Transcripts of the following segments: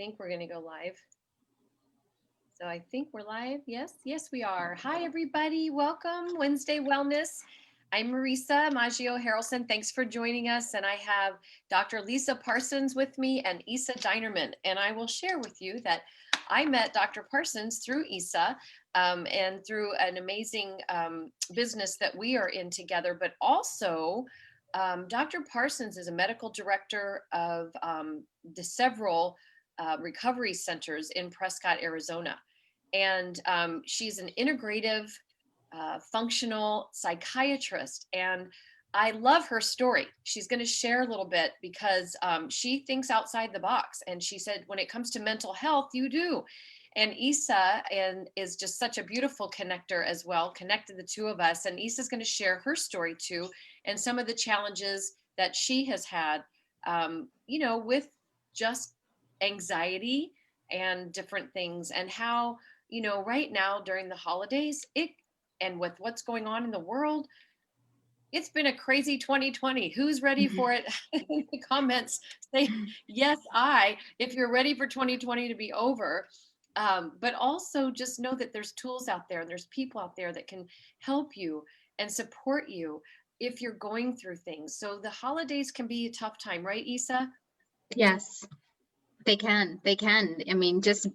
think we're going to go live. So I think we're live. Yes, yes, we are. Hi, everybody. Welcome, Wednesday Wellness. I'm Marisa Maggio Harrelson. Thanks for joining us. And I have Dr. Lisa Parsons with me and Isa Dinerman. And I will share with you that I met Dr. Parsons through Isa and through an amazing business that we are in together. But also, Dr. Parsons is a medical director of the several recovery centers in Prescott, Arizona. And she's an integrative functional psychiatrist. And I love her story. She's going to share a little bit because she thinks outside the box. And she said, when it comes to mental health, you do. And Isa is just such a beautiful connector as well, connected the two of us. And Isa's going to share her story too, and some of the challenges that she has had, with just anxiety and different things, and how, right now during the holidays, and with what's going on in the world, it's been a crazy 2020. Who's ready for it? In the comments, say yes, if you're ready for 2020 to be over. But also just know that there's tools out there and there's people out there that can help you and support you if you're going through things. So the holidays can be a tough time, right, Isa? Yes, they can. They can. I mean, just,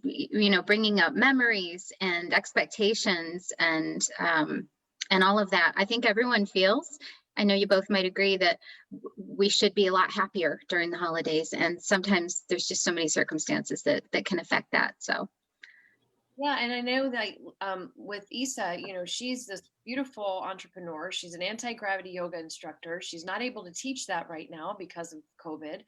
bringing up memories and expectations and all of that. I think everyone feels, I know you both might agree, that we should be a lot happier during the holidays. And sometimes there's just so many circumstances that can affect that. So. Yeah, and I know that with Isa, she's this beautiful entrepreneur. She's an anti-gravity yoga instructor. She's not able to teach that right now because of COVID.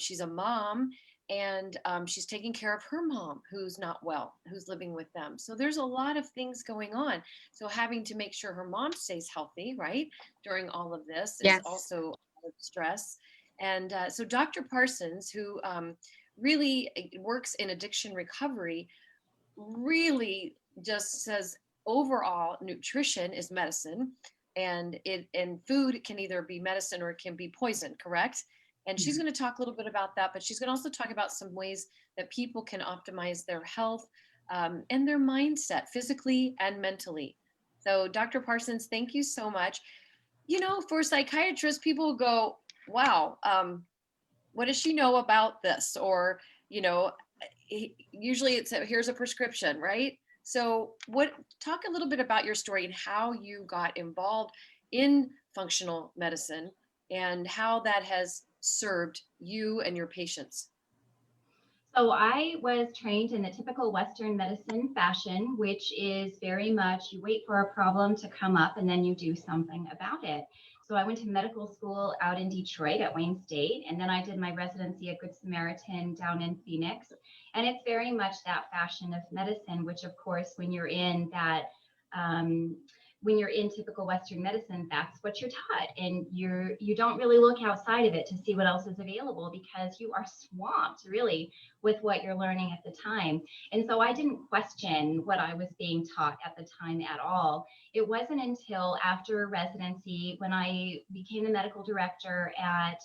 She's a mom, and she's taking care of her mom who's not well, who's living with them. So there's a lot of things going on. So having to make sure her mom stays healthy, right, during all of this is also a lot of stress. And so Dr. Parsons, who really works in addiction recovery, really just says overall nutrition is medicine, and food can either be medicine or it can be poison, correct? And she's going to talk a little bit about that, but she's going to also talk about some ways that people can optimize their health and their mindset physically and mentally. So Dr. Parsons, thank you so much. For psychiatrists, people go, wow, what does she know about this? Or, usually it's here's a prescription, right? So talk a little bit about your story and how you got involved in functional medicine and how that has served you and your patients. So I was trained in the typical Western medicine fashion, which is very much you wait for a problem to come up and then you do something about it. So I went to medical school out in Detroit at Wayne State, and then I did my residency at Good Samaritan down in Phoenix. And it's very much that fashion of medicine, which of course, when you're in that, when you're in typical Western medicine, that's what you're taught. And you don't really look outside of it to see what else is available because you are swamped really with what you're learning at the time. And so I didn't question what I was being taught at the time at all. It wasn't until after residency, when I became the medical director at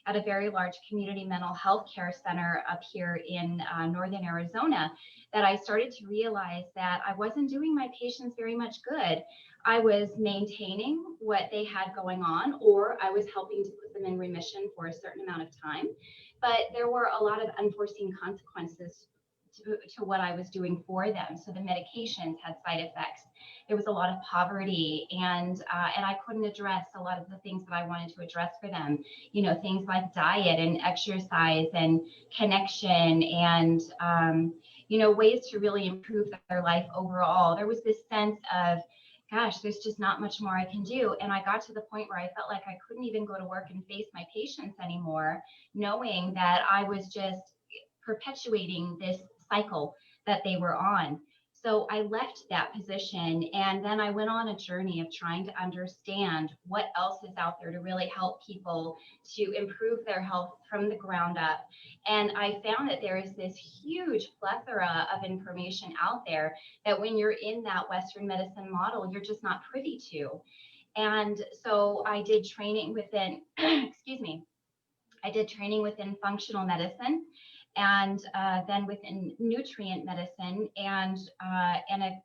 a very large community mental health care center up here in northern Arizona, that I started to realize that I wasn't doing my patients very much good. I was maintaining what they had going on, or I was helping to put them in remission for a certain amount of time. But there were a lot of unforeseen consequences to what I was doing for them. So the medications had side effects. There was a lot of poverty, and I couldn't address a lot of the things that I wanted to address for them. Things like diet and exercise and connection and ways to really improve their life overall. There was this sense of, gosh, there's just not much more I can do. And I got to the point where I felt like I couldn't even go to work and face my patients anymore, knowing that I was just perpetuating this cycle that they were on. So I left that position, and then I went on a journey of trying to understand what else is out there to really help people to improve their health from the ground up. And I found that there is this huge plethora of information out there that when you're in that Western medicine model, you're just not privy to. And so I did training within, excuse me, I did training within functional medicine. and then within nutrient medicine, and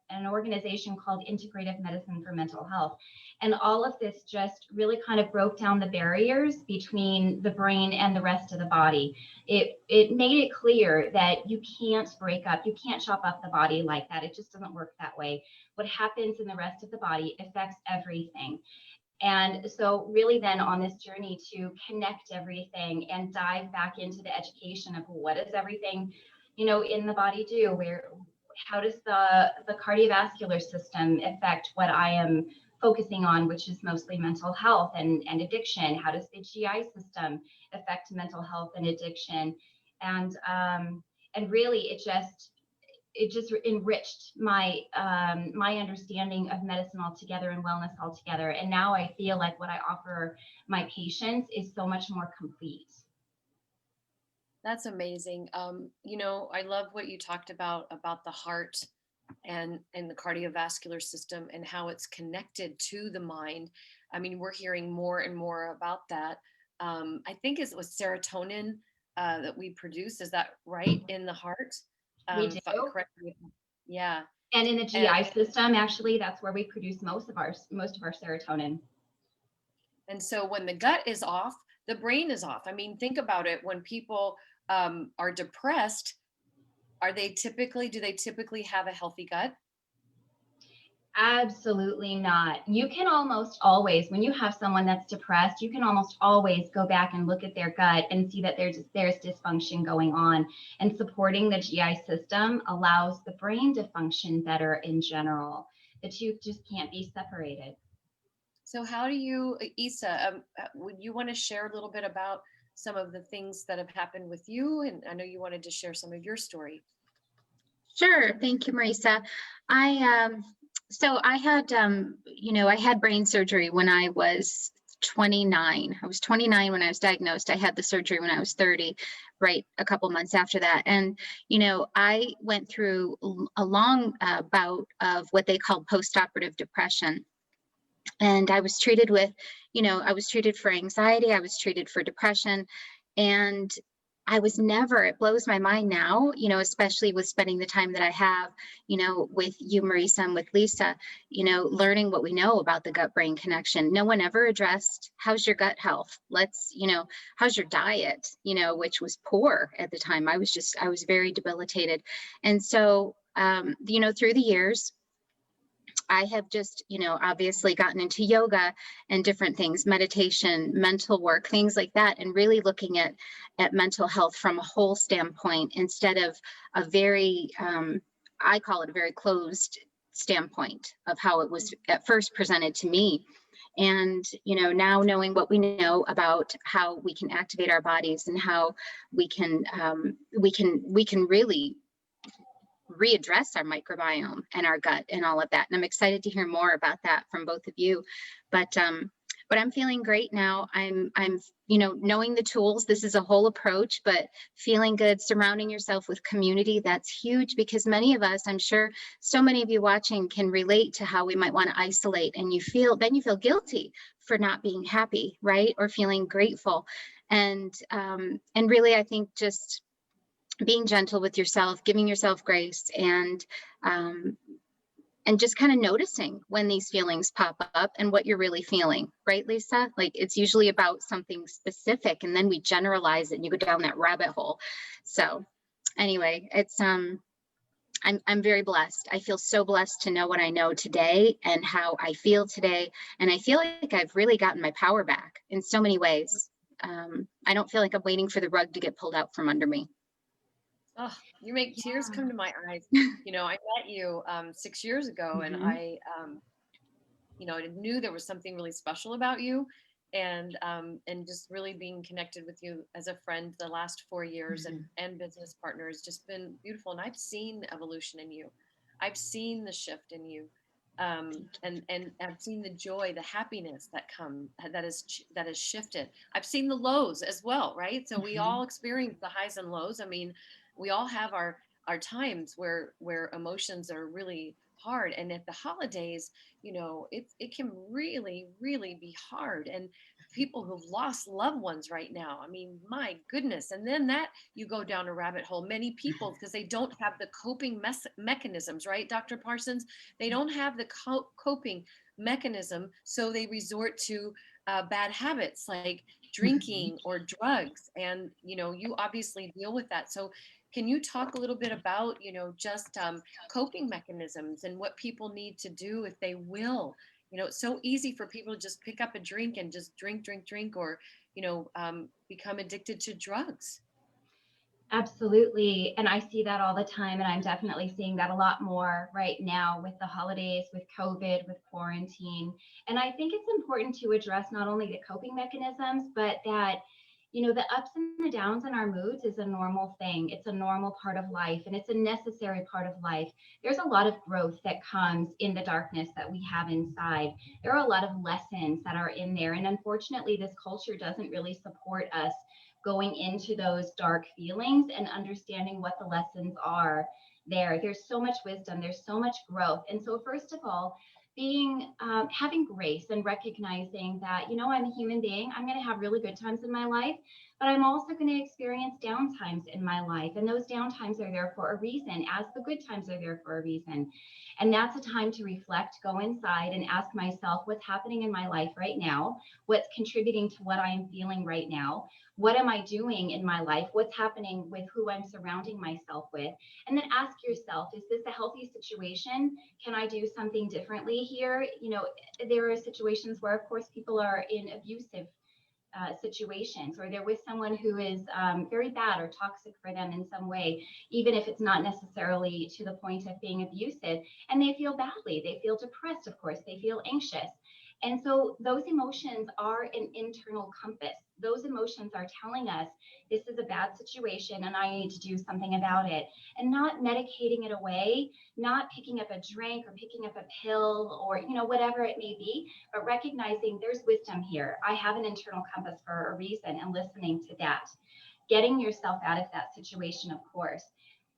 an organization called Integrative Medicine for Mental Health. And all of this just really kind of broke down the barriers between the brain and the rest of the body. It made it clear that you can't break up, you can't chop up the body like that. It just doesn't work that way. What happens in the rest of the body affects everything. And so really then on this journey to connect everything and dive back into the education of what does everything, in the body do, how does the cardiovascular system affect what I am focusing on, which is mostly mental health and addiction? How does the GI system affect mental health and addiction? And really it just enriched my my understanding of medicine altogether and wellness altogether. And now I feel like what I offer my patients is so much more complete. That's amazing. I love what you talked about the heart and the cardiovascular system and how it's connected to the mind. I mean, we're hearing more and more about that. I think it was serotonin that we produce. Is that right in the heart? We do. Correct me. Yeah. And in the GI And system, actually, that's where we produce most of our serotonin. and so when the gut is off, the brain is off. I mean, think about it. When people are depressed, do they typically have a healthy gut? Absolutely not. You can almost always, when you have someone that's depressed, you can almost always go back and look at their gut and see that there's dysfunction going on. And supporting the GI system allows the brain to function better in general. The two just can't be separated. So how do you, Isa, would you want to share a little bit about some of the things that have happened with you? And I know you wanted to share some of your story. Sure. Thank you, Marisa. So I had, I had brain surgery when I was 29. I was 29 when I was diagnosed. I had the surgery when I was 30, right a couple months after that. And, I went through a long bout of what they call postoperative depression. And I was treated with, I was treated for anxiety, I was treated for depression, and I was never, it blows my mind now, especially with spending the time that I have, with you, Marisa, and with Lisa, learning what we know about the gut brain connection. No one ever addressed, how's your gut health? How's your diet, which was poor at the time. I was very debilitated. And so, through the years, I have just, obviously gotten into yoga and different things, meditation, mental work, things like that, and really looking at mental health from a whole standpoint instead of a very, I call it a very closed standpoint of how it was at first presented to me. And, now knowing what we know about how we can activate our bodies and how we can really readdress our microbiome and our gut and all of that. And I'm excited to hear more about that from both of you. But I'm feeling great now. I'm knowing the tools. This is a whole approach, but feeling good, surrounding yourself with community, that's huge, because many of us, I'm sure so many of you watching can relate to how we might want to isolate, and you feel guilty for not being happy, right? Or feeling grateful. And really, I think just being gentle with yourself, giving yourself grace, and just kind of noticing when these feelings pop up and what you're really feeling, right, Lisa? Like, it's usually about something specific, and then we generalize it and you go down that rabbit hole. So anyway, it's I'm very blessed. I feel so blessed to know what I know today and how I feel today. And I feel like I've really gotten my power back in so many ways. I don't feel like I'm waiting for the rug to get pulled out from under me. Oh, you make tears come to my eyes. I met you 6 years ago, and I knew there was something really special about you, and just really being connected with you as a friend the last 4 years and business partner has just been beautiful. And I've seen evolution in you. I've seen the shift in you. And I've seen the joy, the happiness that has shifted. I've seen the lows as well, right? So we all experience the highs and lows. I mean, we all have our times where emotions are really hard, and at the holidays, it can really be hard. And people who've lost loved ones right now. I mean, my goodness. And then that you go down a rabbit hole. Many people, because they don't have the coping mechanisms, right, Dr. Parsons? They don't have the coping mechanism. So they resort to bad habits like drinking or drugs. And, you obviously deal with that. So can you talk a little bit about, just coping mechanisms and what people need to do if they will? It's so easy for people to just pick up a drink and just drink, or, become addicted to drugs. Absolutely. And I see that all the time. And I'm definitely seeing that a lot more right now with the holidays, with COVID, with quarantine. And I think it's important to address not only the coping mechanisms, but that, the ups and the downs in our moods is a normal thing. It's a normal part of life, and it's a necessary part of life. There's a lot of growth that comes in the darkness that we have inside. There are a lot of lessons that are in there. And unfortunately, this culture doesn't really support us going into those dark feelings and understanding what the lessons are there. There's so much wisdom, there's so much growth. And so, first of all, having grace and recognizing that, I'm a human being. I'm going to have really good times in my life, but I'm also going to experience down times in my life. And those down times are there for a reason, as the good times are there for a reason. And that's a time to reflect, go inside and ask myself, what's happening in my life right now? What's contributing to what I'm feeling right now? What am I doing in my life? What's happening with who I'm surrounding myself with? And then ask yourself, is this a healthy situation? Can I do something differently here? There are situations where, of course, people are in abusive situations, or they're with someone who is very bad or toxic for them in some way, even if it's not necessarily to the point of being abusive, and they feel badly, they feel depressed, of course, they feel anxious. And so those emotions are an internal compass. Those emotions are telling us this is a bad situation and I need to do something about it, and not medicating it away, not picking up a drink or picking up a pill or, whatever it may be, but recognizing there's wisdom here. I have an internal compass for a reason, and listening to that, getting yourself out of that situation, of course.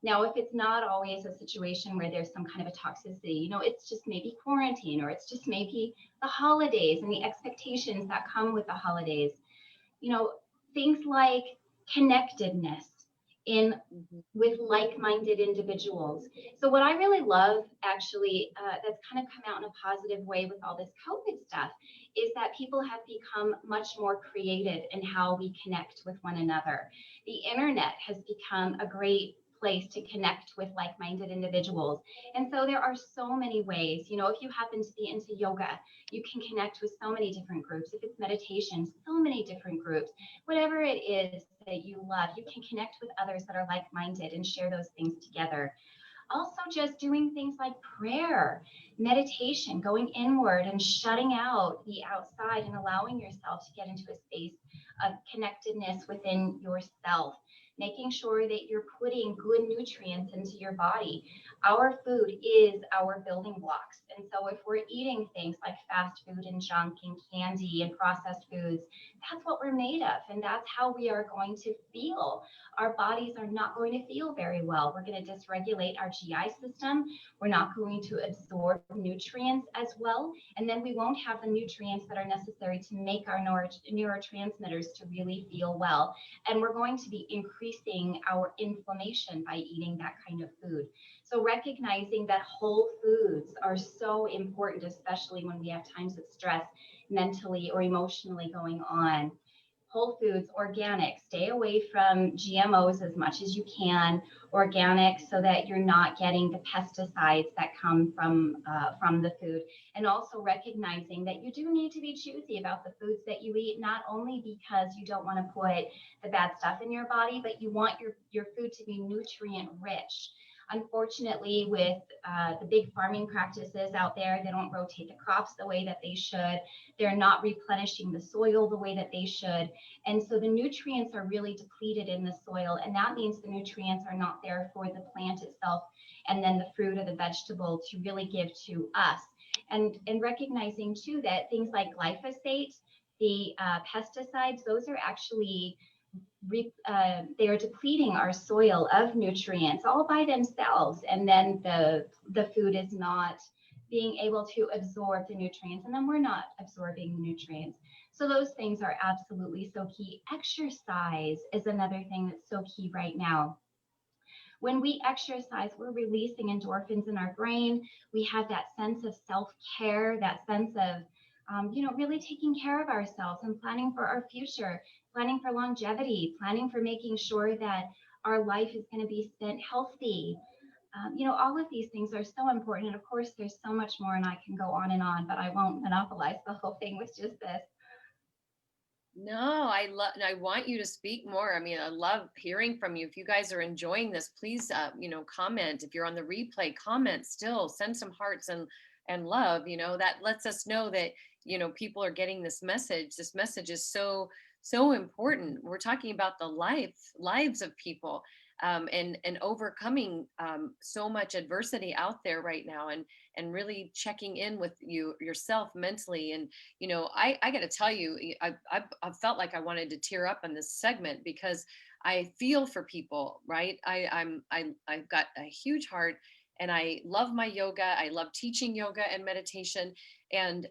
Now, if it's not always a situation where there's some kind of a toxicity, it's just maybe quarantine, or it's just maybe the holidays and the expectations that come with the holidays, things like connectedness in with like-minded individuals. So what I really love, actually, that's kind of come out in a positive way with all this COVID stuff, is that people have become much more creative in how we connect with one another. The internet has become a great place to connect with like-minded individuals. And so there are so many ways, if you happen to be into yoga, you can connect with so many different groups. If it's meditation, so many different groups. Whatever it is that you love, you can connect with others that are like-minded and share those things together. Also, just doing things like prayer, meditation, going inward and shutting out the outside and allowing yourself to get into a space of connectedness within yourself, making sure that you're putting good nutrients into your body. Our food is our building blocks. And so if we're eating things like fast food and junk and candy and processed foods, that's what we're made of. And that's how we are going to feel. Our bodies are not going to feel very well. We're going to dysregulate our GI system. We're not going to absorb nutrients as well. And then we won't have the nutrients that are necessary to make our neurotransmitters to really feel well. And we're going to be increasing our inflammation by eating that kind of food. So recognizing that whole foods are so important, especially when we have times of stress mentally or emotionally going on. Whole foods, organic, stay away from GMOs as much as you can, organic, so that you're not getting the pesticides that come from the food. And also recognizing that you do need to be choosy about the foods that you eat, not only because you don't want to put the bad stuff in your body, but you want your food to be nutrient rich. Unfortunately, with the big farming practices out there, they don't rotate the crops the way that they should. They're not replenishing the soil the way that they should. And so the nutrients are really depleted in the soil. And that means the nutrients are not there for the plant itself and then the fruit or the vegetable to really give to us. And recognizing too that things like glyphosate, the pesticides, those are actually they are depleting our soil of nutrients all by themselves, and then the food is not being able to absorb the nutrients, and then we're not absorbing the nutrients. So those things are absolutely so key. Exercise is another thing that's so key right now. When we exercise, we're releasing endorphins in our brain. We have that sense of self-care, that sense of, really taking care of ourselves and planning for our future, planning for longevity, planning for making sure that our life is going to be spent healthy. All of these things are so important. And of course, there's so much more, and I can go on and on, but I won't monopolize the whole thing with just this. No, I want you to speak more. I mean, I love hearing from you. If you guys are enjoying this, please, comment. If you're on the replay, comment still, send some hearts and love, that lets us know that, people are getting this message. This message is so, so important. We're talking about the lives of people, and overcoming so much adversity out there right now, and really checking in with yourself mentally. And I got to tell you, I felt like I wanted to tear up in this segment because I feel for people, right? I've got a huge heart, and I love my yoga. I love teaching yoga and meditation. And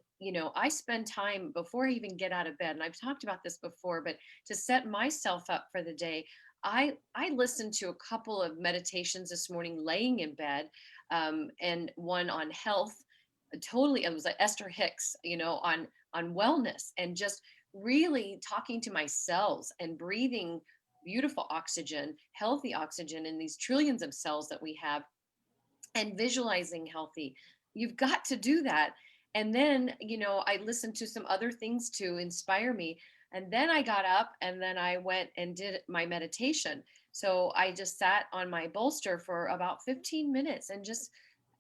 I spend time before I even get out of bed. And I've talked about this before, but to set myself up for the day, I listened to a couple of meditations this morning laying in bed, and one on health. Totally, it was like Esther Hicks, on wellness, and just really talking to my cells and breathing beautiful oxygen, healthy oxygen in these trillions of cells that we have, and visualizing healthy. You've got to do that. And then, I listened to some other things to inspire me. And then I got up and then I went and did my meditation. So I just sat on my bolster for about 15 minutes, and just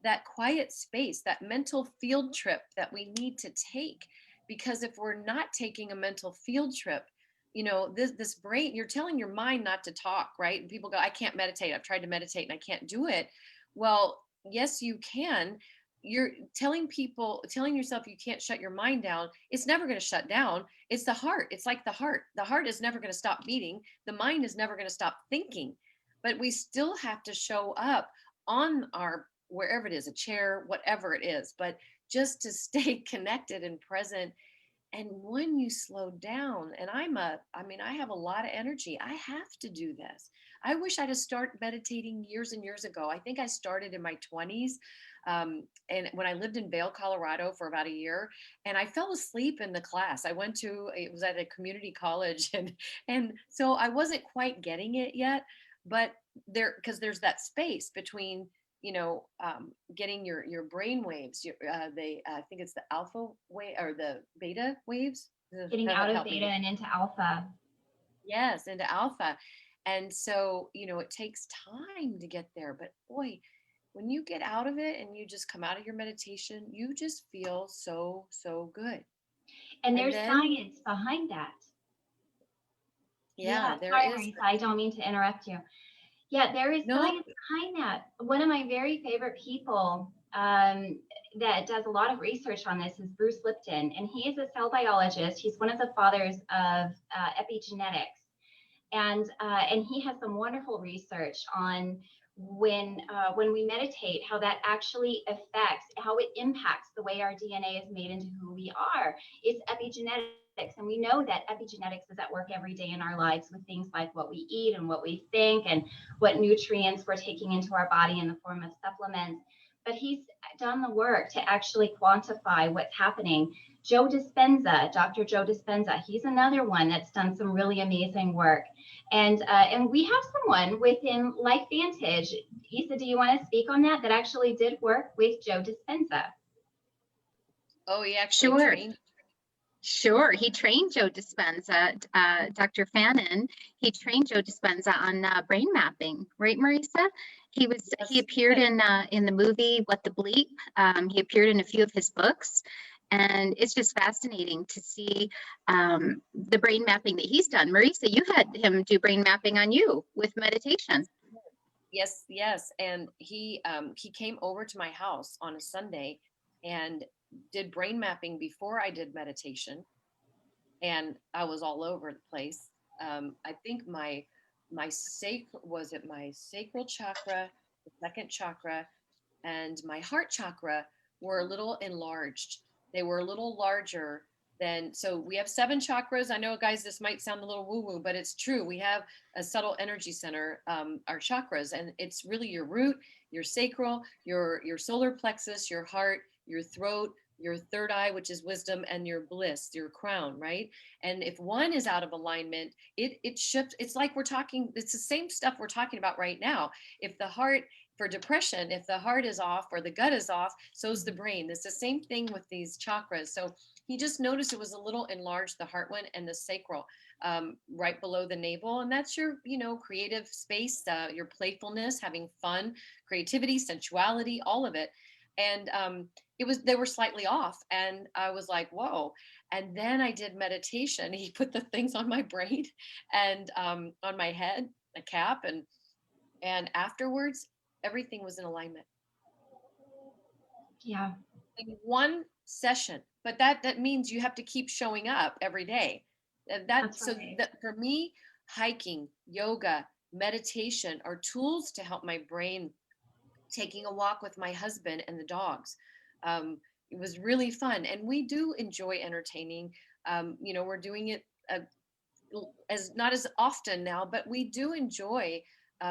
that quiet space, that mental field trip that we need to take. Because if we're not taking a mental field trip, this brain, you're telling your mind not to talk, right? And people go, I can't meditate. I've tried to meditate and I can't do it. Well, yes, you can. You're telling yourself you can't shut your mind down. It's never going to shut down. It's the heart. It's like the heart. The heart is never going to stop beating. The mind is never going to stop thinking. But we still have to show up on our, wherever it is, a chair, whatever it is, but just to stay connected and present. And when you slow down, and I have a lot of energy. I have to do this. I wish I'd have started meditating years and years ago. I think I started in my 20s. And when I lived in Vail, Colorado for about a year, and I fell asleep in the class. It was at a community college, and so I wasn't quite getting it yet, but because there's that space between getting your brain waves, I think it's the alpha wave or the beta waves. Getting That'll out of help me. beta and into alpha. Yes, into alpha. And so, it takes time to get there, but boy, when you get out of it and you just come out of your meditation, you just feel so, so good. And And there's then, science behind that. yeah, there Sorry, is. Marisa, I don't mean to interrupt you. Yeah, there is No, science behind that. One of my very favorite people that does a lot of research on this is Bruce Lipton, and he is a cell biologist. He's one of the fathers of epigenetics, and he has some wonderful research on when we meditate, how that actually affects, how it impacts the way our DNA is made into who we are. It's epigenetics. And we know that epigenetics is at work every day in our lives with things like what we eat and what we think and what nutrients we're taking into our body in the form of supplements. But he's done the work to actually quantify what's happening. Joe Dispenza, Dr. Joe Dispenza, he's another one that's done some really amazing work. And we have someone within LifeVantage. Isa, do you want to speak on that actually did work with Joe Dispenza? oh, he actually Sure. trained. Sure. He trained Joe Dispenza, Dr. Fannin. He trained Joe Dispenza on brain mapping, right, Marisa? He Yes. appeared in the movie What the Bleep. He appeared in a few of his books, and it's just fascinating to see the brain mapping that he's done. Marisa, you had him do brain mapping on you with meditation. Yes. And he came over to my house on a Sunday and did brain mapping before I did meditation, and I was all over the place. I think my sacral chakra, the second chakra, and my heart chakra were a little enlarged. They were a little larger than, so we have 7 chakras. I know, guys, this might sound a little woo-woo, but it's true. We have a subtle energy center, our chakras, and it's really your root, your sacral, your solar plexus, your heart, your throat, your third eye, which is wisdom, and your bliss, your crown, right? And if one is out of alignment, it shifts. It's like we're talking, it's the same stuff we're talking about right now. If the heart, for depression, if the heart is off or the gut is off, so is the brain. It's the same thing with these chakras. So he just noticed it was a little enlarged, the heart one and the sacral, right below the navel. And that's your, creative space, your playfulness, having fun, creativity, sensuality, all of it. And they were slightly off. And I was like, whoa. And then I did meditation. He put the things on my brain and on my head, a cap, and afterwards, everything was in alignment. Yeah. In one session, but that means you have to keep showing up every day. That's right. That for me, hiking, yoga, meditation are tools to help my brain. Taking a walk with my husband and the dogs, it was really fun, and we do enjoy entertaining. We're doing it as not as often now, but we do enjoy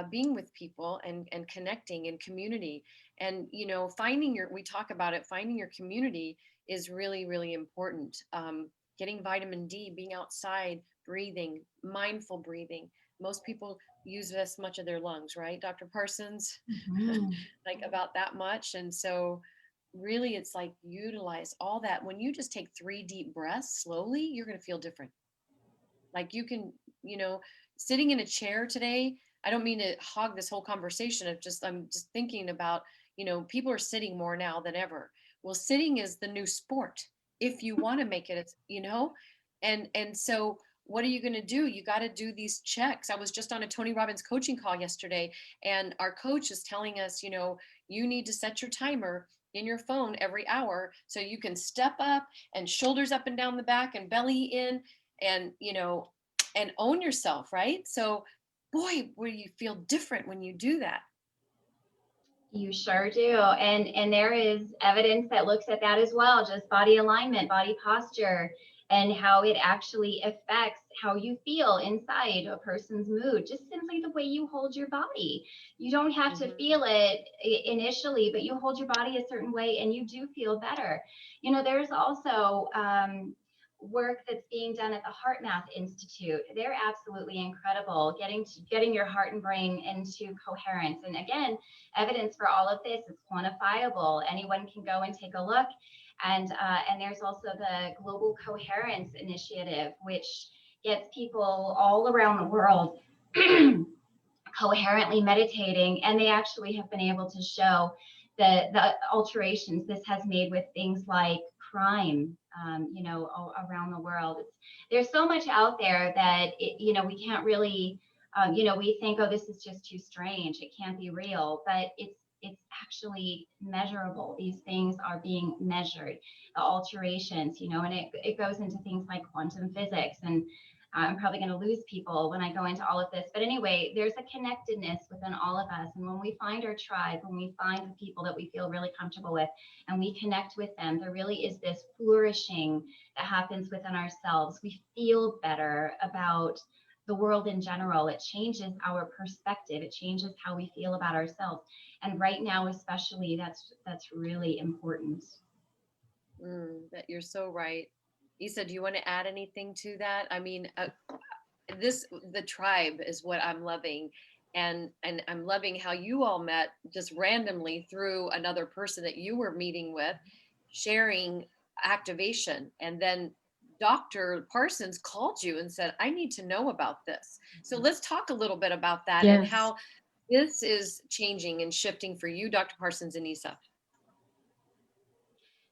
being with people and connecting in community. And we talk about it, finding your community is really, really important. Getting vitamin D, being outside, breathing, mindful breathing. Most people use this much of their lungs, right, Dr. Parsons? Mhm. Like about that much. And so really it's like utilize all that. When you just take 3 deep breaths slowly, you're going to feel different. Like you can, sitting in a chair today, I don't mean to hog this whole conversation of I'm just thinking about, people are sitting more now than ever. Well, sitting is the new sport if you want to make it, and so what are you going to do? You got to do these checks. I was just on a Tony Robbins coaching call yesterday, and our coach is telling us, you need to set your timer in your phone every hour so you can step up and shoulders up and down the back and belly in, and and own yourself, right? So boy, will you feel different when you do that. You sure do. And there is evidence that looks at that as well, just body alignment, body posture, and how it actually affects how you feel inside a person's mood, just simply the way you hold your body. You don't have to feel it initially, but you hold your body a certain way and you do feel better. There's also work that's being done at the HeartMath Institute. They're absolutely incredible, getting your heart and brain into coherence. And again, evidence for all of this is quantifiable. Anyone can go and take a look. And there's also the Global Coherence Initiative, which gets people all around the world coherently meditating. And they actually have been able to show the alterations this has made with things like crime, around the world. There's so much out there that, we can't really, we think, oh, this is just too strange. It can't be real, but it's actually measurable. These things are being measured, the alterations, and it goes into things like quantum physics. And I'm probably going to lose people when I go into all of this. But anyway, there's a connectedness within all of us. And when we find our tribe, when we find the people that we feel really comfortable with and we connect with them, there really is this flourishing that happens within ourselves. We feel better about the world in general. It changes our perspective. It changes how we feel about ourselves. And right now, especially, that's really important. That you're so right. Isa, do you want to add anything to that? I mean, the tribe is what I'm loving. And I'm loving how you all met just randomly through another person that you were meeting with, sharing activation. And then Dr. Parsons called you and said, I need to know about this. So let's talk a little bit about that and how this is changing and shifting for you, Dr. Parsons and Isa.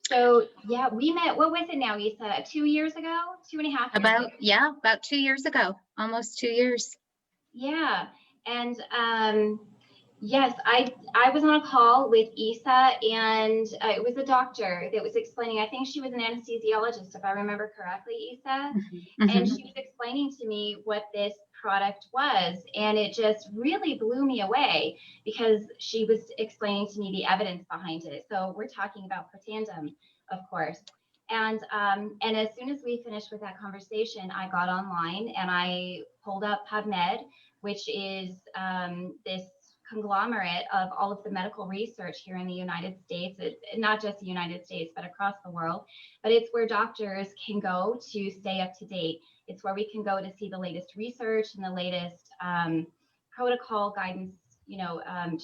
So yeah, we met, what was it now, Isa? 2 years ago? 2.5 years ago? About 2 years ago, almost 2 years. Yeah. And yes, I was on a call with Isa, and it was a doctor that was explaining, I think she was an anesthesiologist, if I remember correctly, Isa. And she was explaining to me what this product was. And it just really blew me away because she was explaining to me the evidence behind it. So we're talking about Protandim, of course. And as soon as we finished with that conversation, I got online and I pulled up PubMed, which is this conglomerate of all of the medical research here in the United States. It's not just the United States, but across the world. But it's where doctors can go to stay up to date. It's where we can go to see the latest research and the latest protocol guidance,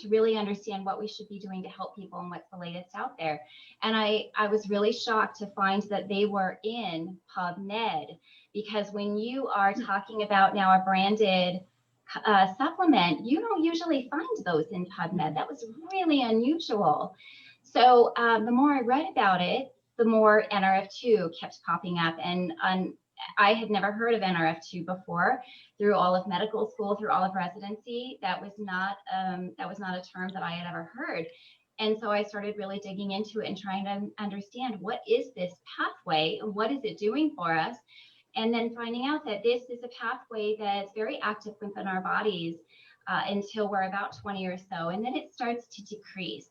to really understand what we should be doing to help people and what's the latest out there. And I was really shocked to find that they were in PubMed, because when you are talking about now a branded supplement, you don't usually find those in PubMed. That was really unusual. So the more I read about it, the more NRF2 kept popping up. And I had never heard of NRF2 before. Through all of medical school, through all of residency, that was not a term that I had ever heard. And so I started really digging into it and trying to understand, what is this pathway and what is it doing for us? And then finding out that this is a pathway that's very active within our bodies until we're about 20 or so. And then it starts to decrease.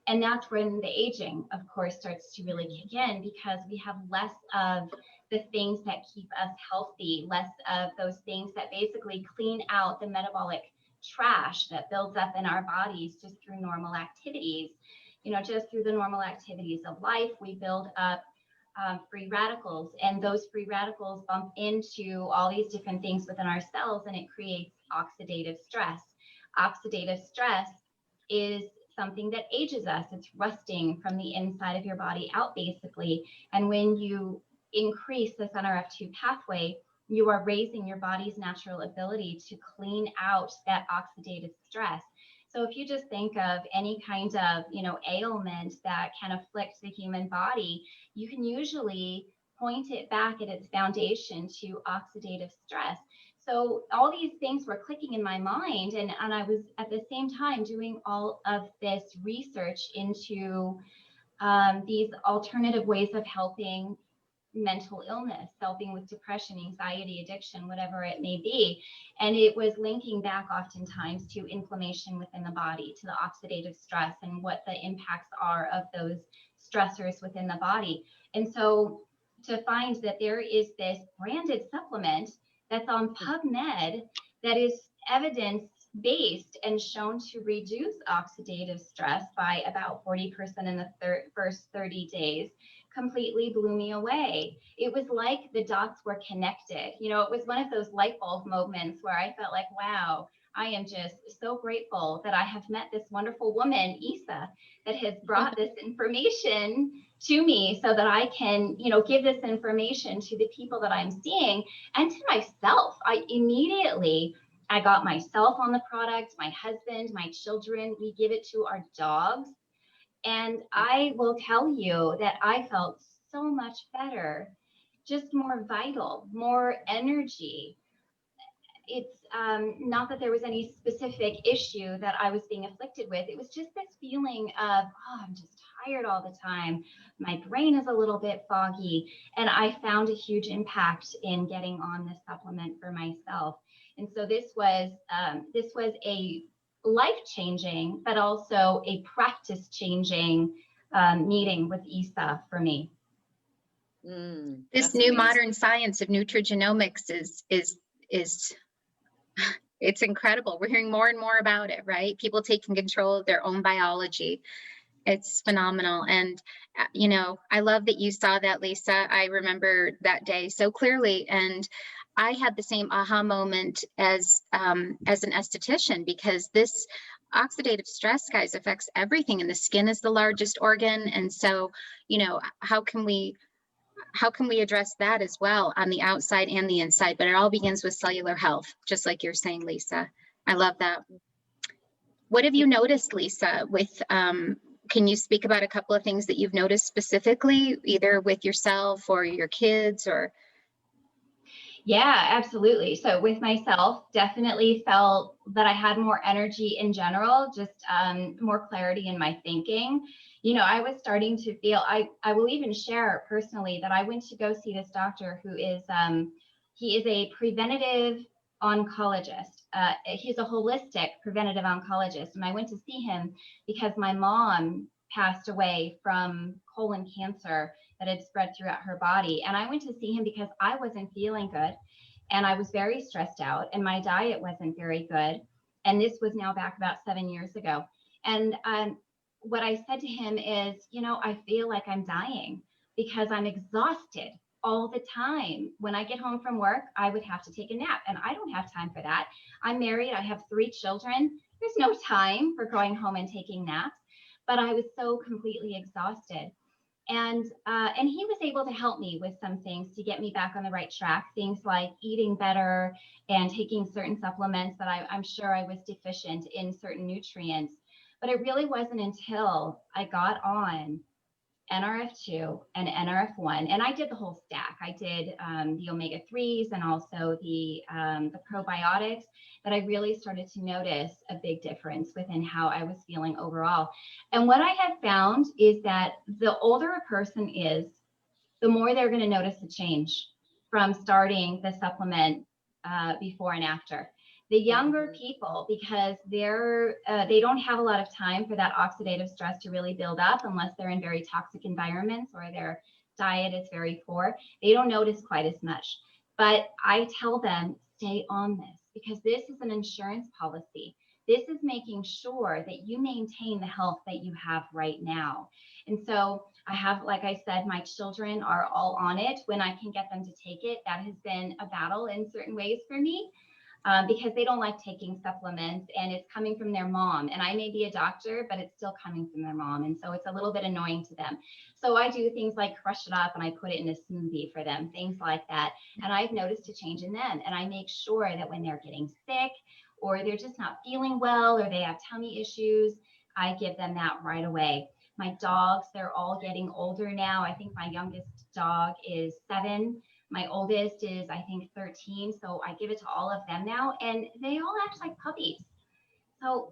And that's when the aging, of course, starts to really kick in, because we have less of the things that keep us healthy, less of those things that basically clean out the metabolic trash that builds up in our bodies just through normal activities. Just through the normal activities of life, we build up free radicals, and those free radicals bump into all these different things within our cells, and it creates oxidative stress. Oxidative stress is something that ages us. It's rusting from the inside of your body out, basically. And when you increase this NRF2 pathway, you are raising your body's natural ability to clean out that oxidative stress. So if you just think of any kind of, ailment that can afflict the human body, you can usually point it back at its foundation to oxidative stress. So all these things were clicking in my mind, and I was at the same time doing all of this research into these alternative ways of helping mental illness, helping with depression, anxiety, addiction, whatever it may be. And it was linking back oftentimes to inflammation within the body, to the oxidative stress, and what the impacts are of those stressors within the body. And so to find that there is this branded supplement that's on PubMed that is evidence-based and shown to reduce oxidative stress by about 40% in the first 30 days, completely blew me away. It was like the dots were connected. It was one of those light bulb moments where I felt like, wow, I am just so grateful that I have met this wonderful woman, Isa, that has brought this information to me so that I can, give this information to the people that I'm seeing and to myself. I got myself on the product, my husband, my children, we give it to our dogs. And I will tell you that I felt so much better, just more vital, more energy. It's not that there was any specific issue that I was being afflicted with. It was just this feeling of, I'm just tired all the time. My brain is a little bit foggy. And I found a huge impact in getting on this supplement for myself. And so this was a life-changing, but also a practice-changing meeting with Isa for me. This new modern science of nutrigenomics is it's incredible. We're hearing more and more about it, right? People taking control of their own biology. It's phenomenal. And, I love that you saw that, Lisa. I remember that day so clearly. And I had the same aha moment as an esthetician, because this oxidative stress, guys, affects everything, and the skin is the largest organ. And so, how can we address that as well on the outside and the inside? But it all begins with cellular health, just like you're saying, Lisa. I love that. What have you noticed, Lisa, with, can you speak about a couple of things that you've noticed specifically, either with yourself or your kids or? Yeah, absolutely. So with myself, definitely felt that I had more energy in general, just more clarity in my thinking. I was starting to feel, I will even share personally that I went to go see this doctor who is, he is a preventative oncologist. He's a holistic preventative oncologist. And I went to see him because my mom passed away from colon cancer that had spread throughout her body. And I went to see him because I wasn't feeling good and I was very stressed out and my diet wasn't very good. And this was now back about 7 years ago. And what I said to him is, I feel like I'm dying because I'm exhausted all the time. When I get home from work, I would have to take a nap and I don't have time for that. I'm married. I have 3 children. There's no time for going home and taking naps, but I was so completely exhausted. And he was able to help me with some things to get me back on the right track, things like eating better and taking certain supplements that I'm sure I was deficient in certain nutrients. But it really wasn't until I got on NRF2 and NRF1, and I did the whole stack. I did the omega-3s and also the probiotics, that I really started to notice a big difference within how I was feeling overall. And what I have found is that the older a person is, the more they're going to notice a change from starting the supplement before and after. The younger people, because they don't have a lot of time for that oxidative stress to really build up unless they're in very toxic environments or their diet is very poor, they don't notice quite as much. But I tell them, stay on this because this is an insurance policy. This is making sure that you maintain the health that you have right now. And so I have, like I said, my children are all on it when I can get them to take it. That has been a battle in certain ways for me. Because they don't like taking supplements and it's coming from their mom. And I may be a doctor, but it's still coming from their mom. And so it's a little bit annoying to them. So I do things like crush it up and I put it in a smoothie for them, things like that. And I've noticed a change in them. And I make sure that when they're getting sick or they're just not feeling well or they have tummy issues, I give them that right away. My dogs, they're all getting older now. I think my youngest dog is 7. My oldest is, I think, 13. So I give it to all of them now, and they all act like puppies. So,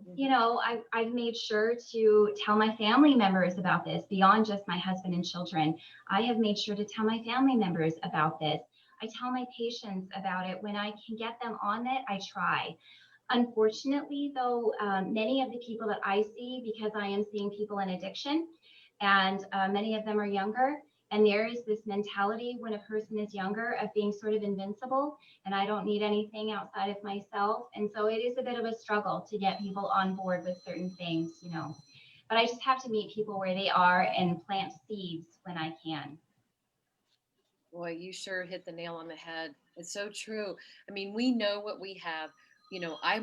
I've made sure to tell my family members about this beyond just my husband and children. I have made sure to tell my family members about this. I tell my patients about it. When I can get them on it, I try. Unfortunately, though, many of the people that I see, because I am seeing people in addiction, and many of them are younger, and there is this mentality when a person is younger of being sort of invincible and I don't need anything outside of myself. And so it is a bit of a struggle to get people on board with certain things, but I just have to meet people where they are and plant seeds when I can. Boy, you sure hit the nail on the head. It's so true. I mean, we know what we have. I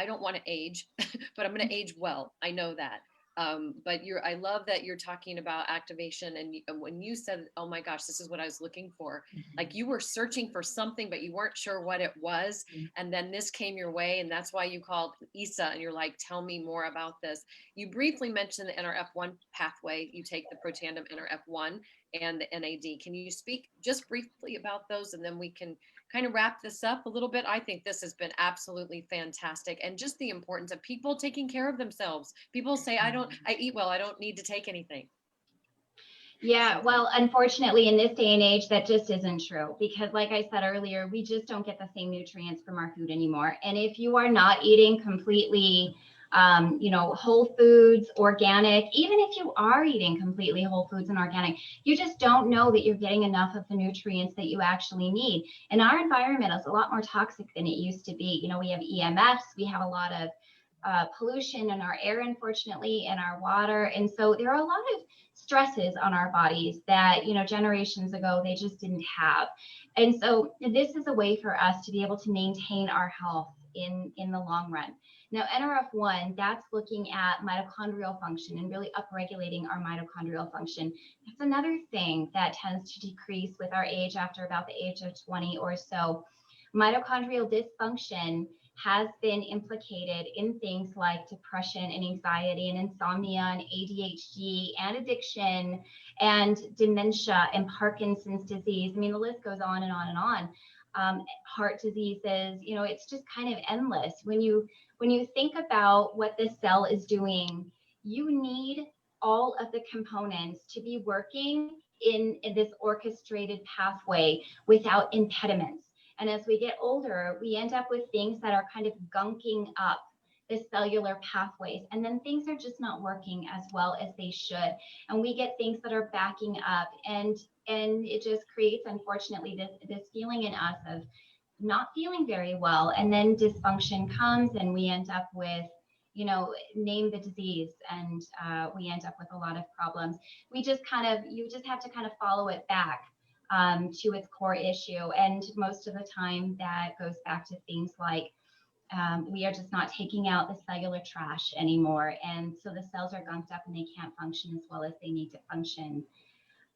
don't want to age, but I'm going to age well. I know that. But I love that you're talking about activation. And when you said, oh my gosh, this is what I was looking for, like you were searching for something, but you weren't sure what it was. And then this came your way. And that's why you called Isa and you're like, tell me more about this. You briefly mentioned the NRF1 pathway. You take the Protandim NRF1 and the NAD. Can you speak just briefly about those? And then we can kind of wrap this up a little bit. I think this has been absolutely fantastic. And just the importance of people taking care of themselves. People say, I eat well, I don't need to take anything. Yeah, well, unfortunately, in this day and age, that just isn't true because like I said earlier, we just don't get the same nutrients from our food anymore. And if you are not eating completely whole foods, organic, even if you are eating completely whole foods and organic, you just don't know that you're getting enough of the nutrients that you actually need. And our environment is a lot more toxic than it used to be. We have EMFs, we have a lot of pollution in our air, unfortunately, in our water. And so there are a lot of stresses on our bodies that, generations ago, they just didn't have. And so this is a way for us to be able to maintain our health in the long run. Now, NRF1, that's looking at mitochondrial function and really upregulating our mitochondrial function. That's another thing that tends to decrease with our age after about the age of 20 or so. Mitochondrial dysfunction has been implicated in things like depression and anxiety and insomnia and ADHD and addiction and dementia and Parkinson's disease. I mean, the list goes on and on and on. Heart diseases, it's just kind of endless. When you think about what the cell is doing, you need all of the components to be working in this orchestrated pathway without impediments. And as we get older, we end up with things that are kind of gunking up the cellular pathways, and then things are just not working as well as they should, and we get things that are backing up, and it just creates, unfortunately, this feeling in us of not feeling very well, and then dysfunction comes, and we end up with, name the disease, and we end up with a lot of problems. You just have to kind of follow it back to its core issue, and most of the time that goes back to things like we are just not taking out the cellular trash anymore. And so the cells are gunked up and they can't function as well as they need to function.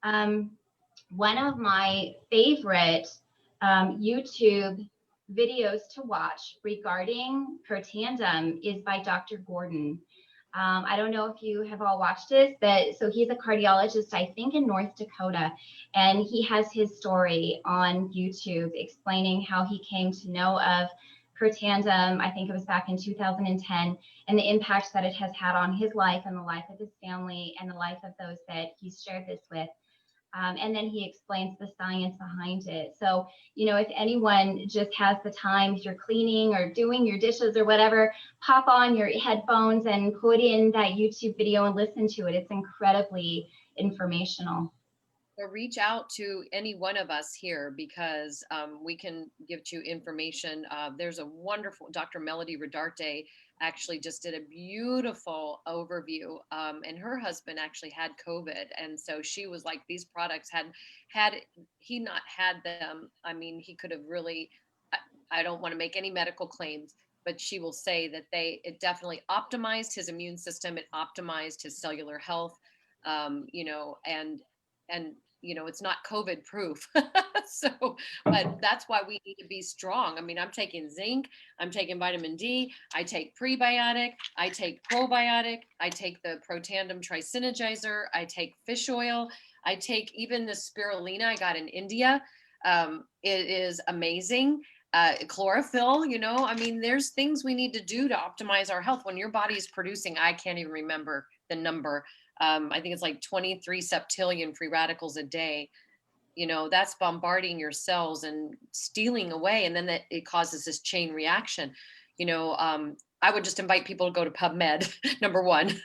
One of my favorite YouTube videos to watch regarding Protandim is by Dr. Gordon. I don't know if you have all watched this, but so he's a cardiologist, I think in North Dakota, and he has his story on YouTube explaining how he came to know of Protandim. I think it was back in 2010, and the impact that it has had on his life and the life of his family and the life of those that he's shared this with. And then he explains the science behind it. So, if anyone just has the time, if you're cleaning or doing your dishes or whatever, pop on your headphones and put in that YouTube video and listen to it. It's incredibly informational. Or reach out to any one of us here, because we can give you information. There's a wonderful Dr. Melody Rodarte actually just did a beautiful overview, and her husband actually had COVID, and so she was like, these products had he not had them, I mean, he could have really, I don't want to make any medical claims, but she will say that it definitely optimized his immune system, it optimized his cellular health, and it's not COVID proof. So, but that's why we need to be strong. I mean, I'm taking zinc, I'm taking vitamin D, I take prebiotic, I take probiotic, I take the Protandim Trisynergizer, I take fish oil, I take even the spirulina I got in India. It is amazing. Chlorophyll, I mean, there's things we need to do to optimize our health. When your body is producing, I can't even remember the number, I think it's like 23 septillion free radicals a day. That's bombarding your cells and stealing away. And then it causes this chain reaction. I would just invite people to go to PubMed. Number one,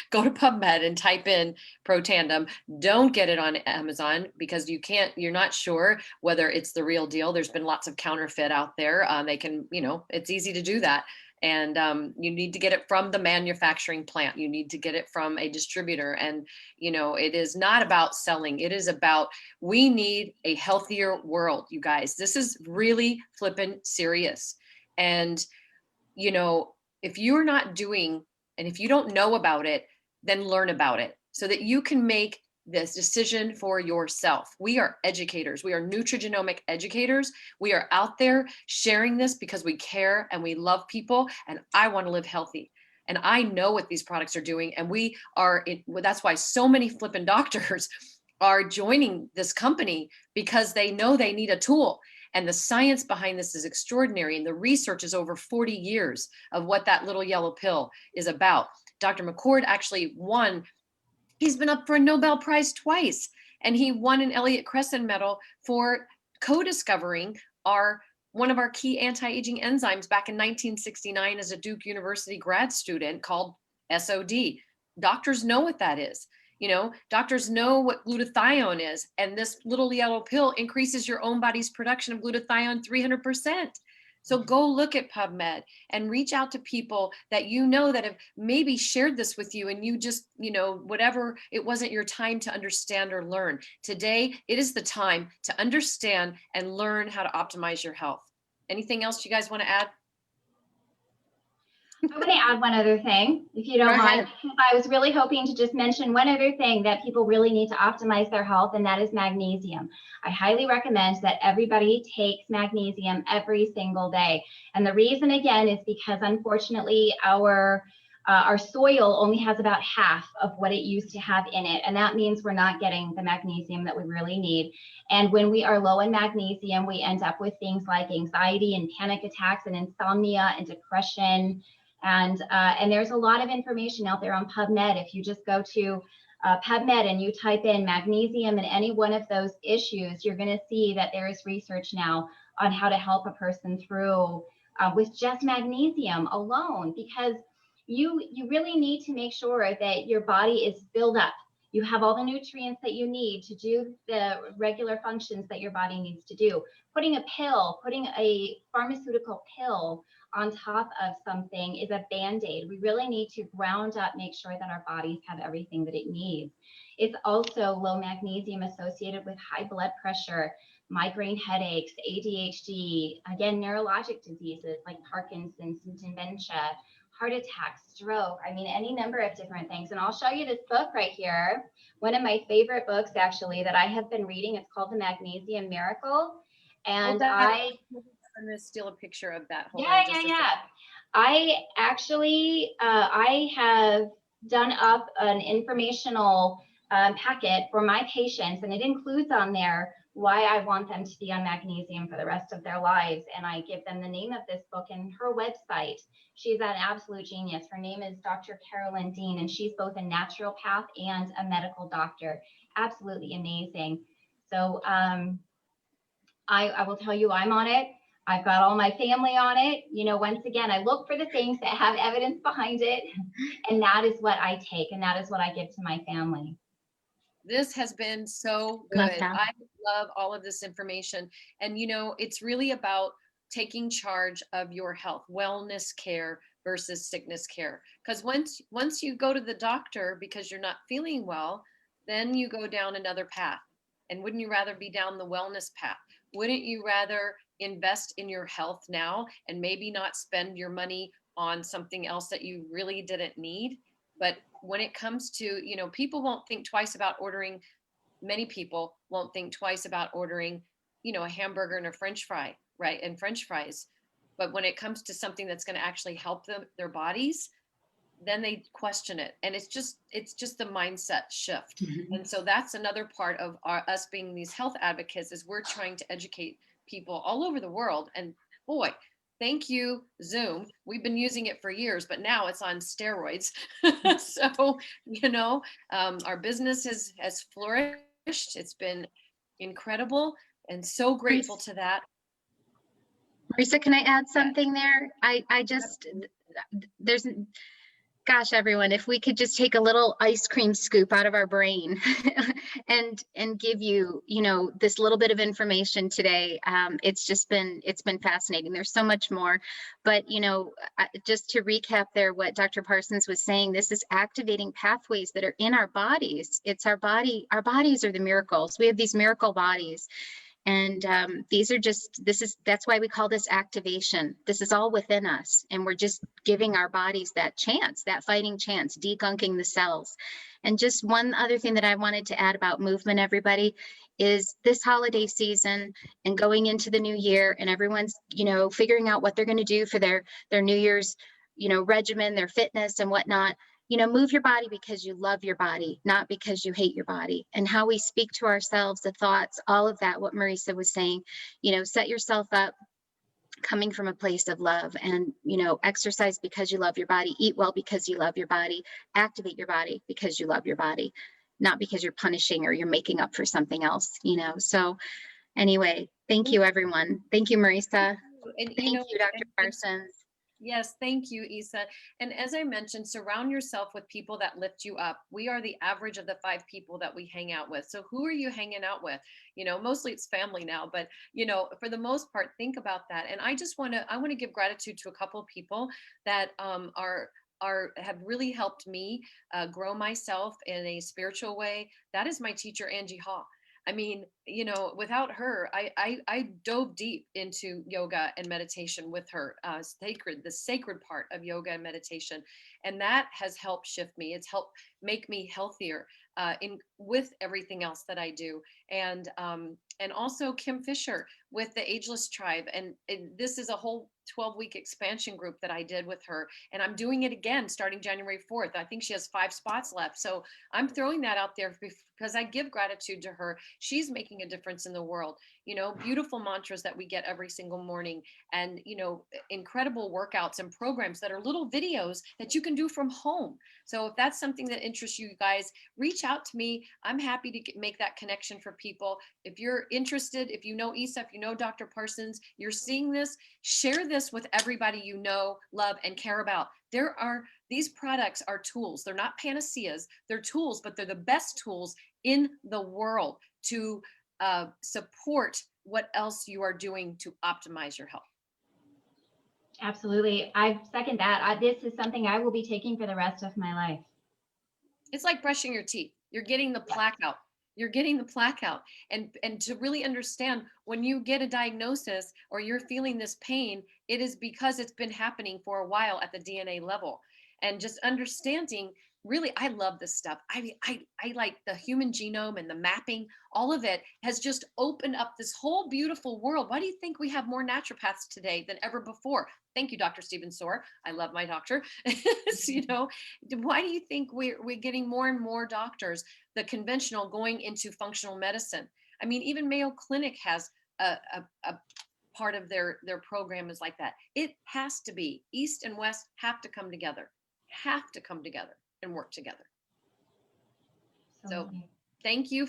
go to PubMed and type in Protandim. Don't get it on Amazon, because you're not sure whether it's the real deal. There's been lots of counterfeit out there. It's easy to do that. And you need to get it from the manufacturing plant. You need to get it from a distributor. And, it is not about selling. It is about, we need a healthier world, you guys. This is really flippin' serious. And, if you're not doing, and if you don't know about it, then learn about it so that you can make this decision for yourself. We are educators. We are nutrigenomic educators. We are out there sharing this because we care and we love people, and I want to live healthy. And I know what these products are doing. And that's why so many flippin' doctors are joining this company, because they know they need a tool. And the science behind this is extraordinary. And the research is over 40 years of what that little yellow pill is about. Dr. McCord actually won. He's been up for a Nobel Prize twice, and he won an Elliott Cresson Medal for co-discovering one of our key anti-aging enzymes back in 1969 as a Duke University grad student, called SOD. Doctors know what that is. Doctors know what glutathione is, and this little yellow pill increases your own body's production of glutathione 300%. So go look at PubMed and reach out to people that that have maybe shared this with you, and you just, whatever, it wasn't your time to understand or learn. Today, it is the time to understand and learn how to optimize your health. Anything else you guys want to add? I want to add one other thing, if you don't mind. I was really hoping to just mention one other thing that people really need to optimize their health, and that is magnesium. I highly recommend that everybody takes magnesium every single day. And the reason, again, is because unfortunately our soil only has about half of what it used to have in it. And that means we're not getting the magnesium that we really need. And when we are low in magnesium, we end up with things like anxiety and panic attacks and insomnia and depression. And there's a lot of information out there on PubMed. If you just go to PubMed and you type in magnesium and any one of those issues, you're going to see that there is research now on how to help a person through with just magnesium alone, because you really need to make sure that your body is filled up. You have all the nutrients that you need to do the regular functions that your body needs to do. Putting a pharmaceutical pill on top of something is a Band-Aid. We really need to ground up, make sure that our bodies have everything that it needs. It's also low magnesium associated with high blood pressure, migraine headaches, ADHD, again, neurologic diseases like Parkinson's and dementia, heart attack, stroke, I mean, any number of different things. And I'll show you this book right here. One of my favorite books, actually, that I have been reading. It's called The Magnesium Miracle. And I'm going to steal a picture of that. Hold on yeah, just a yeah, second. yeah. I actually, I have done up an informational packet for my patients, and it includes on there why I want them to be on magnesium for the rest of their lives. And I give them the name of this book and her website. She's an absolute genius. Her name is Dr. Carolyn Dean, and she's both a naturopath and a medical doctor. Absolutely amazing. So I will tell you, I'm on it. I've got all my family on it. You know, once again, I look for the things that have evidence behind it, and that is what I take, and that is what I give to my family. This has been so Love good. that. I love all of this information. And, you know, it's really about taking charge of your health, wellness care versus sickness care. Because once you go to the doctor because you're not feeling well, then you go down another path. And wouldn't you rather be down the wellness path? Wouldn't you rather invest in your health now and maybe not spend your money on something else that you really didn't need? But when it comes to, you know, people won't think twice about ordering, many people won't think twice about ordering, you know, a hamburger and a French fry, right? And French fries. But when it comes to something that's going to actually help them, their bodies, then they question it. And it's just the mindset shift. And so that's another part of us being these health advocates, is we're trying to educate people all over the world. And boy, thank you, Zoom. We've been using it for years, but now it's on steroids. So, you know, our business has flourished. It's been incredible, and so grateful to that. Marisa, can I add something there? I just, there's, gosh, everyone, if we could just take a little ice cream scoop out of our brain and give you, you know, this little bit of information today. It's been fascinating. There's so much more, but, you know, just to recap there, what Dr. Parsons was saying, this is activating pathways that are in our bodies. It's our bodies are the miracles. We have these miracle bodies. And that's why we call this activation. This is all within us. And we're just giving our bodies that chance, that fighting chance, degunking the cells. And just one other thing that I wanted to add about movement, everybody, is this holiday season and going into the new year, and everyone's, you know, figuring out what they're going to do for their New Year's, you know, regimen, their fitness and whatnot. You know, move your body because you love your body, not because you hate your body. And how we speak to ourselves, the thoughts, all of that, what Marisa was saying, you know, set yourself up coming from a place of love, and, you know, exercise because you love your body, eat well because you love your body, activate your body because you love your body, not because you're punishing or you're making up for something else, you know. So anyway, thank you, everyone. Thank you, Marisa. And, Thank you, Dr. Parsons. Yes, thank you, Isa. And as I mentioned, surround yourself with people that lift you up. We are the average of the 5 people that we hang out with. So who are you hanging out with? You know, mostly it's family now, but, you know, for the most part, think about that. And I want to give gratitude to a couple of people that have really helped me grow myself in a spiritual way. That is my teacher, Angie Hall. I mean, you know, without her, I dove deep into yoga and meditation with her, the sacred part of yoga and meditation. And that has helped shift me. It's helped make me healthier with everything else that I do. And also Kim Fisher with the Ageless Tribe. And this is a whole 12-week expansion group that I did with her. And I'm doing it again starting January 4th. I think she has 5 spots left. So I'm throwing that out there because I give gratitude to her. She's making a difference in the world. beautiful mantras that we get every single morning, and, incredible workouts and programs that are little videos that you can do from home. So if that's something that interests you guys, reach out to me. I'm happy to make that connection for people. If you're interested, if you know Isa, if you know Dr. Parsons, you're seeing this, share this with everybody you know, love, and care about. These products are tools. They're not panaceas. They're tools, but they're the best tools in the world to support what else you are doing to optimize your health. Absolutely. I second that. This is something I will be taking for the rest of my life. It's like brushing your teeth. You're getting the plaque out. You're getting the plaque out. And to really understand, when you get a diagnosis or you're feeling this pain, it is because it's been happening for a while at the DNA level. And just understanding, really, I love this stuff. I like the human genome and the mapping. All of it has just opened up this whole beautiful world. Why do you think we have more naturopaths today than ever before? Thank you, Dr. Stephen Soar. I love my doctor. Why do you think we're getting more and more doctors, the conventional, going into functional medicine? I mean, even Mayo Clinic has a part of their program is like that. It has to be. East and West have to come together, and work together. So thank you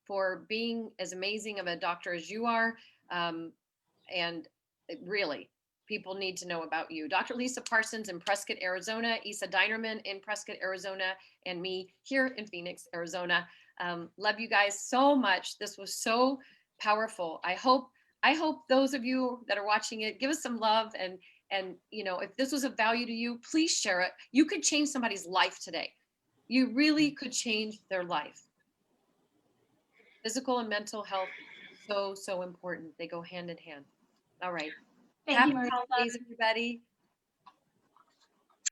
for being as amazing of a doctor as you are. And really, people need to know about you. Dr. Lisa Parsons in Prescott, Arizona, Isa Dinerman in Prescott, Arizona, and me here in Phoenix, Arizona. Love you guys so much. This was so powerful. I hope those of you that are watching it, give us some love, and if this was of value to you, please share it. You could change somebody's life today. You really could change their life. Physical and mental health, so important. They go hand in hand. All right. Thank Happy you, Marissa. holidays, everybody.